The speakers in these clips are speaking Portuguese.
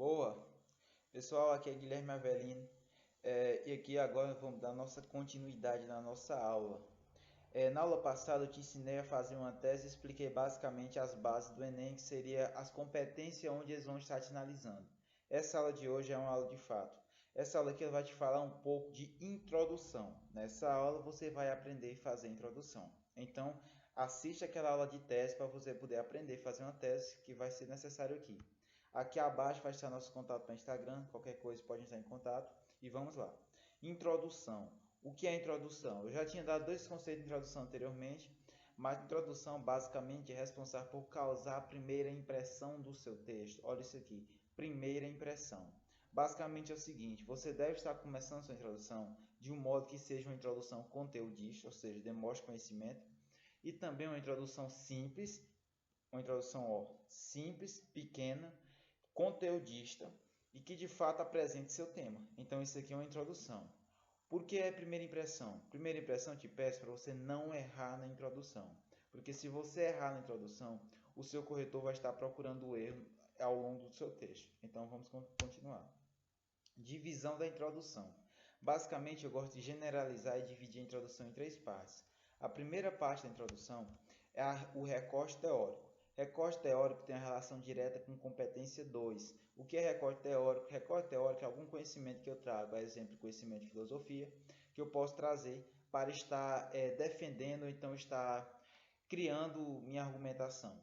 Boa, pessoal, aqui é Guilherme Avelino e aqui agora vamos dar nossa continuidade na nossa aula. Na aula passada eu te ensinei a fazer uma tese e expliquei basicamente as bases do Enem, que seria as competências onde eles vão estar te analisando. Essa aula de hoje é uma aula de fato. Essa aula aqui vai te falar um pouco de introdução. Nessa aula você vai aprender a fazer introdução. Então, assiste aquela aula de tese para você poder aprender a fazer uma tese que vai ser necessário aqui. Aqui abaixo vai estar nosso contato para Instagram, qualquer coisa pode entrar em contato. E vamos lá. Introdução. O que é introdução? Eu já tinha dado dois conceitos de introdução anteriormente, mas introdução basicamente é responsável por causar a primeira impressão do seu texto. Olha isso aqui, primeira impressão. Basicamente é o seguinte, você deve estar começando sua introdução de um modo que seja uma introdução conteudista, ou seja, demonstre conhecimento, e também uma introdução simples, simples, pequena, conteudista e que de fato apresente seu tema. Então isso aqui é uma introdução. Por que é primeira impressão? Primeira impressão te peço para você não errar na introdução. Porque se você errar na introdução, o seu corretor vai estar procurando o erro ao longo do seu texto. Então vamos continuar. Divisão da introdução. Basicamente eu gosto de generalizar e dividir a introdução em três partes. A primeira parte da introdução é o recorte teórico. Recorte teórico tem a relação direta com competência 2. O que é recorte teórico? Recorte teórico é algum conhecimento que eu trago, a exemplo, conhecimento de filosofia, que eu posso trazer para estar defendendo ou então estar criando minha argumentação.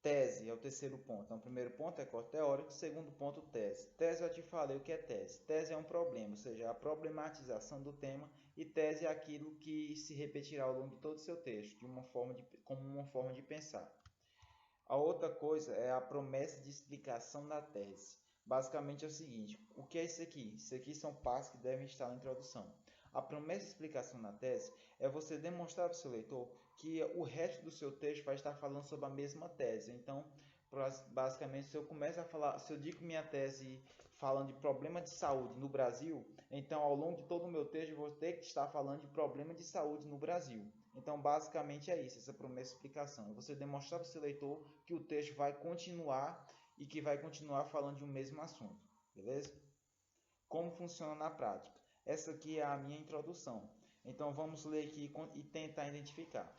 Tese é o terceiro ponto. Então, o primeiro ponto é recorte teórico, o segundo ponto, tese. Tese eu te falei o que é tese. Tese é um problema, ou seja, a problematização do tema, e tese é aquilo que se repetirá ao longo de todo o seu texto, como uma forma de pensar. A outra coisa é a promessa de explicação da tese. Basicamente é o seguinte, o que é isso aqui? Isso aqui são passos que devem estar na introdução. A promessa de explicação na tese é você demonstrar para o seu leitor que o resto do seu texto vai estar falando sobre a mesma tese. Então, basicamente, se eu começo a falar, se eu digo minha tese falando de problema de saúde no Brasil, então ao longo de todo o meu texto eu vou ter que estar falando de problema de saúde no Brasil. Então, basicamente é isso, essa promessa de explicação. Você demonstrar para o seu leitor que o texto vai continuar e que vai continuar falando de um mesmo assunto, beleza? Como funciona na prática? Essa aqui é a minha introdução. Então vamos ler aqui e tentar identificar.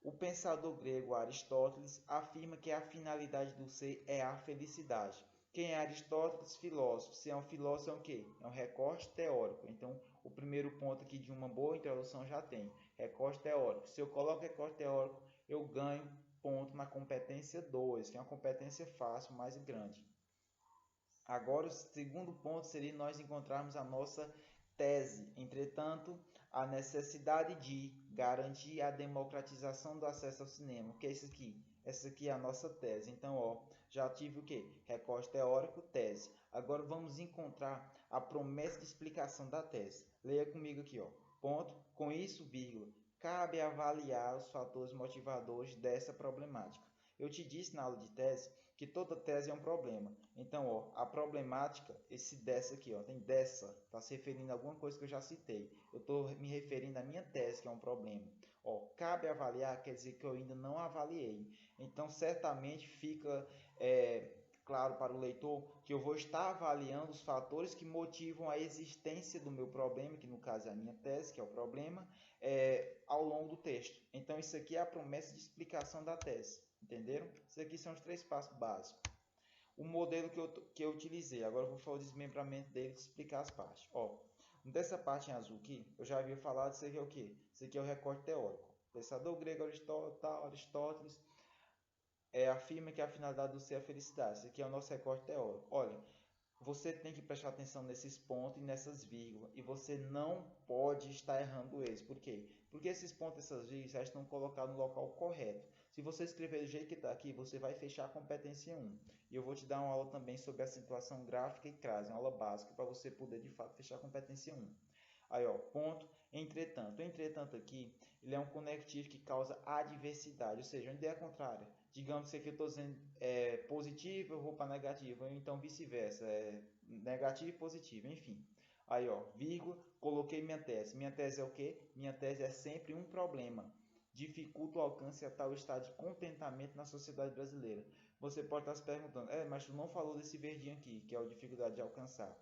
O pensador grego Aristóteles afirma que a finalidade do ser é a felicidade. Quem é Aristóteles? Filósofo. Se é um filósofo, é o quê? É um recorte teórico. Então, o primeiro ponto aqui de uma boa introdução já tem. Recorte teórico. Se eu coloco recorte teórico, eu ganho ponto na competência 2, que é uma competência fácil, mais grande. Agora, o segundo ponto seria nós encontrarmos a nossa tese. Entretanto, a necessidade de garantir a democratização do acesso ao cinema. O que é isso aqui? Essa aqui é a nossa tese. Então, já tive o quê? Recorte teórico, tese. Agora vamos encontrar a promessa de explicação da tese. Leia comigo aqui, ponto. Com isso, vírgula, cabe avaliar os fatores motivadores dessa problemática. Eu te disse na aula de tese que toda tese é um problema. Então, a problemática, esse dessa aqui, tem dessa, está se referindo a alguma coisa que eu já citei. Eu estou me referindo à minha tese, que é um problema. Cabe avaliar, quer dizer que eu ainda não avaliei. Então, certamente fica claro para o leitor que eu vou estar avaliando os fatores que motivam a existência do meu problema, que no caso é a minha tese, que é o problema, ao longo do texto. Então, isso aqui é a promessa de explicação da tese. Entenderam? Isso aqui são os três passos básicos. O modelo que eu utilizei, agora eu vou fazer o desmembramento dele e explicar as partes. Dessa parte em azul aqui, eu já havia falado, isso aqui é o quê? Isso aqui é o recorte teórico. O pensador grego Aristóteles afirma que a finalidade do ser é a felicidade. Isso aqui é o nosso recorte teórico. Olha, você tem que prestar atenção nesses pontos e nessas vírgulas. E você não pode estar errando eles. Por quê? Porque esses pontos e essas vírgulas já estão colocados no local correto. Se você escrever do jeito que está aqui, você vai fechar a competência 1. E eu vou te dar uma aula também sobre a situação gráfica e crase, uma aula básica para você poder de fato fechar a competência 1. Aí, ponto, entretanto. Entretanto aqui, ele é um conectivo que causa adversidade, ou seja, uma ideia contrária. Digamos que aqui eu estou dizendo positivo, eu vou para negativo, ou então vice-versa, negativo e positivo, enfim. Aí, vírgula, coloquei minha tese. Minha tese é o quê? Minha tese é sempre um problema. Dificulta o alcance a tal estado de contentamento na sociedade brasileira. Você pode estar se perguntando, mas tu não falou desse verdinho aqui, que é a dificuldade de alcançar.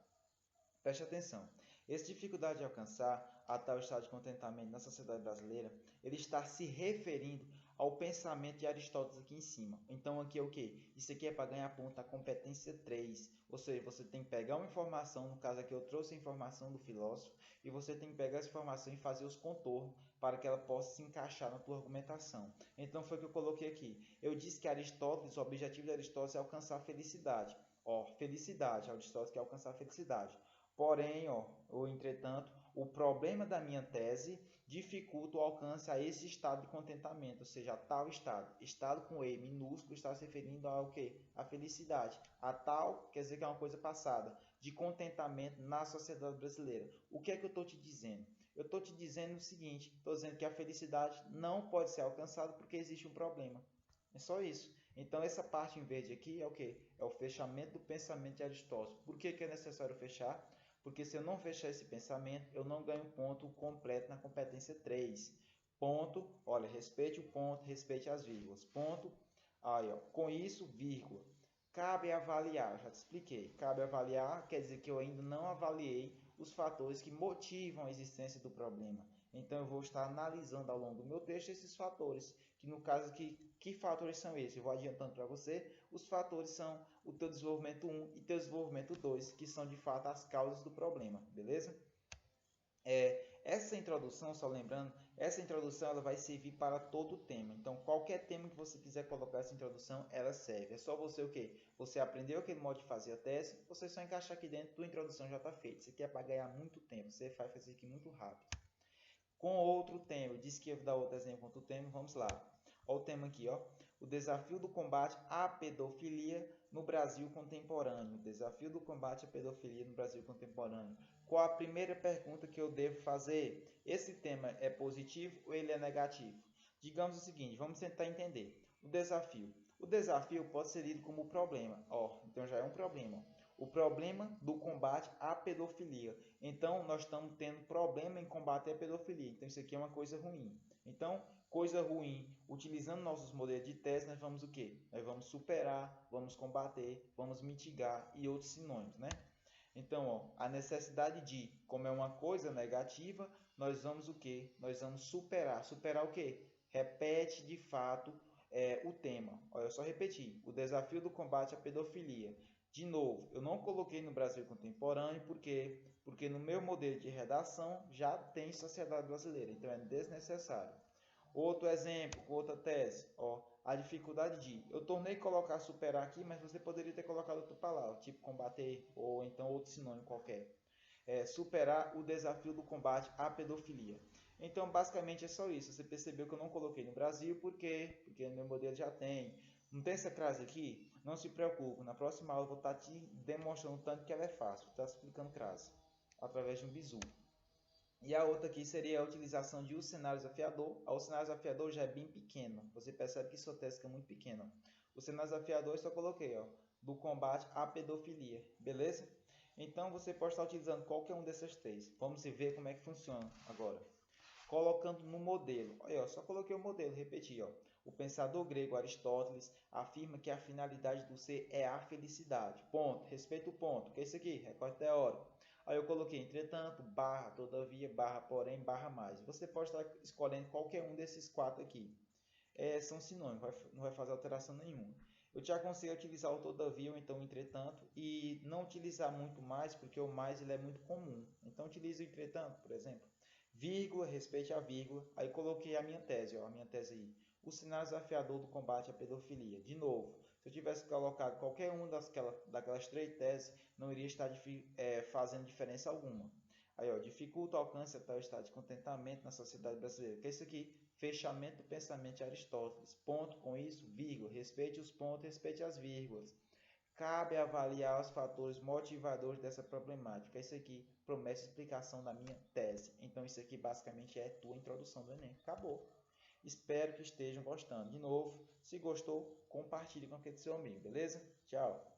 Preste atenção. Essa dificuldade de alcançar a tal estado de contentamento na sociedade brasileira, ele está se referindo ao pensamento de Aristóteles aqui em cima. Então aqui é o quê? Isso aqui é para ganhar ponto da competência 3. Ou seja, você tem que pegar uma informação, no caso aqui eu trouxe a informação do filósofo, e você tem que pegar essa informação e fazer os contornos para que ela possa se encaixar na tua argumentação. Então foi o que eu coloquei aqui. Eu disse que Aristóteles, o objetivo de Aristóteles é alcançar a felicidade. Felicidade, Aristóteles quer alcançar a felicidade. Porém, ou entretanto, o problema da minha tese dificulta o alcance a esse estado de contentamento, ou seja, a tal estado. Estado com E minúsculo está se referindo ao quê? A felicidade. A tal quer dizer que é uma coisa passada, de contentamento na sociedade brasileira. O que é que eu estou te dizendo? Eu estou te dizendo o seguinte, estou dizendo que a felicidade não pode ser alcançada porque existe um problema. É só isso. Então, essa parte em verde aqui é o quê? É o fechamento do pensamento de Aristóteles. Por que é necessário fechar? Porque se eu não fechar esse pensamento, eu não ganho ponto completo na competência 3. Ponto, olha, respeite o ponto, respeite as vírgulas. Ponto, aí, com isso, vírgula. Cabe avaliar, já te expliquei. Cabe avaliar quer dizer que eu ainda não avaliei os fatores que motivam a existência do problema. Então, eu vou estar analisando ao longo do meu texto esses fatores, que no caso aqui, que fatores são esses? Eu vou adiantando para você, os fatores são o teu desenvolvimento 1 e teu desenvolvimento 2, que são de fato as causas do problema, beleza? Essa introdução, só lembrando, essa introdução ela vai servir para todo o tema. Então, qualquer tema que você quiser colocar essa introdução, ela serve. É só você o quê? Você aprendeu aquele modo de fazer a tese, você só encaixar aqui dentro, tua introdução já está feita. Isso aqui é para ganhar muito tempo, você vai fazer aqui muito rápido. Com outro tema, eu disse que ia dar outro exemplo com outro tema, vamos lá. Olha o tema aqui, ó. O desafio do combate à pedofilia no Brasil contemporâneo. O desafio do combate à pedofilia no Brasil contemporâneo. Qual a primeira pergunta que eu devo fazer? Esse tema é positivo ou ele é negativo? Digamos o seguinte, vamos tentar entender. O desafio. O desafio pode ser lido como problema. Então já é um problema. O problema do combate à pedofilia. Então, nós estamos tendo problema em combater a pedofilia. Então, isso aqui é uma coisa ruim. Então, coisa ruim, utilizando nossos modelos de tese, nós vamos o quê? Nós vamos superar, vamos combater, vamos mitigar e outros sinônimos, né? Então, a necessidade de, como é uma coisa negativa, nós vamos o quê? Nós vamos superar. Superar o quê? Repete de fato o tema. Olha, eu só repetir. O desafio do combate à pedofilia. De novo, eu não coloquei no Brasil contemporâneo, por quê? Porque no meu modelo de redação já tem sociedade brasileira, então é desnecessário. Outro exemplo, outra tese, a dificuldade de. Eu tornei colocar superar aqui, mas você poderia ter colocado outra palavra, tipo combater, ou então outro sinônimo qualquer. Superar o desafio do combate à pedofilia. Então, basicamente é só isso. Você percebeu que eu não coloquei no Brasil, por quê? Porque no meu modelo já tem. Não tem essa crase aqui? Não se preocupe, na próxima aula eu vou estar te demonstrando tanto que ela é fácil. Está explicando crase através de um bizu. E a outra aqui seria a utilização de um cenário desafiador. O cenário desafiador já é bem pequeno. Você percebe que sua tese é muito pequena. O cenário desafiador eu só coloquei, do combate à pedofilia, beleza? Então você pode estar utilizando qualquer um desses três. Vamos ver como é que funciona agora. Colocando no modelo. Olha, só coloquei o modelo, repeti. O pensador grego Aristóteles afirma que a finalidade do ser é a felicidade. Ponto. Respeita o ponto. O que é isso aqui? Recorte teórico. Aí eu coloquei, entretanto, barra, todavia, barra, porém, barra mais. Você pode estar escolhendo qualquer um desses quatro aqui. São sinônimos, não vai fazer alteração nenhuma. Eu te aconselho a utilizar o todavia ou então o entretanto e não utilizar muito mais, porque o mais ele é muito comum. Então utilize o entretanto, por exemplo. Vírgula, respeite a vírgula. Aí coloquei a minha tese, a minha tese aí. O sinal desafiador do combate à pedofilia. De novo, se eu tivesse colocado qualquer uma daquelas três teses, não iria estar fazendo diferença alguma. Aí, dificulta o alcance até o estado de contentamento na sociedade brasileira. O que é isso aqui? Fechamento do pensamento de Aristóteles. Ponto com isso, vírgula. Respeite os pontos, respeite as vírgulas. Cabe avaliar os fatores motivadores dessa problemática. Isso aqui promete explicação da minha tese. Então, isso aqui basicamente é a tua introdução do Enem. Acabou. Espero que estejam gostando. De novo, se gostou, compartilhe com aquele seu amigo, beleza? Tchau!